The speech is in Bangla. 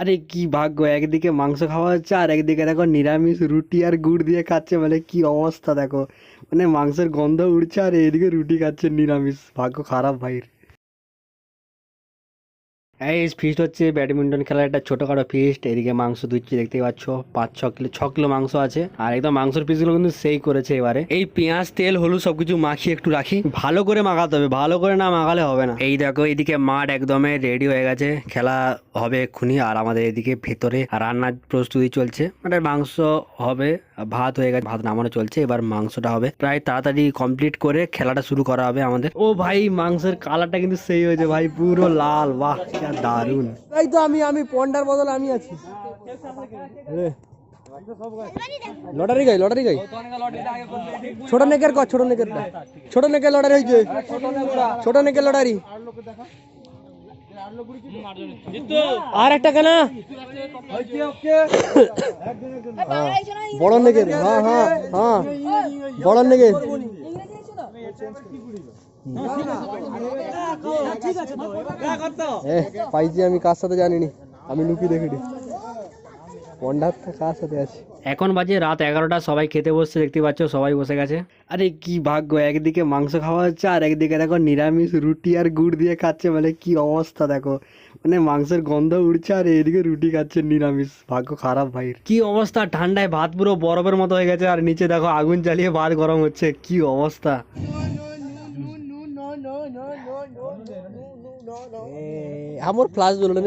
আরে কি ভাগ্য, একদিকে মাংস খাওয়া হচ্ছে আর একদিকে দেখো নিরামিষ রুটি আর গুড় দিয়ে খাচ্ছে, মানে কি অবস্থা দেখো। মানে মাংসের গন্ধ উঠছে আর এদিকে রুটি খাচ্ছে নিরামিষ, ভাগ্য খারাপ ভাইয়ের। এই ফিস্ট হচ্ছে ব্যাডমিন্টন খেলার একটা ছোটখাটো ফিস্ট। এদিকে মাংস ধুচ্ছি, দেখতেই পাচ্ছ 5-6 কিলো মাংস আছে। আর একদম মাংসের পিসগুলো কিন্তু সেই করেছে এবারে। এই পেঁয়াজ তেল হলুদ সবকিছু মাখিয়ে একটু রাখি, ভালো করে মাখাতে হবে, ভালো করে না মাখালে হবে না। এই দেখো এদিকে মাঠ একদমই রেডি হয়ে গেছে, খেলা হবে এক্ষুনি। আর আমাদের এদিকে ভেতরে রান্নার প্রস্তুতি চলছে, মানে মাংস হবে, ভাত হয়ে গেছে, ভাত নামানো চলছে, এবার মাংসটা হবে। প্রায় তাড়াতাড়ি কমপ্লিট করে খেলাটা শুরু করা হবে আমাদের। ও ভাই মাংসের কালারটা কিন্তু সেই হয়েছে ভাই, পুরো লাল, বাহ কি দারুন। এই তো আমি পন্ডার বদলে আমি আছি। লটারি গাই ছোট নেকের কর, ছোট নেকের লটারি হয়েছে, ছোট নেকের লটারি। আর একটা কেনা বড় নেকের, হ্যাঁ হ্যাঁ হ্যাঁ বড় নেকের। পাইছি আমি, কার সাথে জানিনি, আমি লুকিয়ে দেখিনি পন্ডারটা কার সাথে আছে। এখন বাজে রাত 11টা, সবাই খেতে বসছে, দেখতে পাচ্ছ সবাই বসে গেছে। আরে কি ভাগ্য, একদিকে মাংস খাওয়া হচ্ছে আর একদিকে দেখো নিরামিষ রুটি আর গুড় দিয়ে খাচ্ছে, মানে কি অবস্থা দেখো। মানে মাংসের গন্ধ উঠছে আর এইদিকে রুটি খাচ্ছে নিরামিষ, ভাগ্য খারাপ ভাইয়ের। কি অবস্থা, ঠান্ডায় ভাত পুরো বরফের মতো হয়ে গেছে আর নিচে দেখো আগুন জ্বালিয়ে ভাত গরম হচ্ছে, কি অবস্থা। আমার ফ্লাশ জ্বললো নাকি।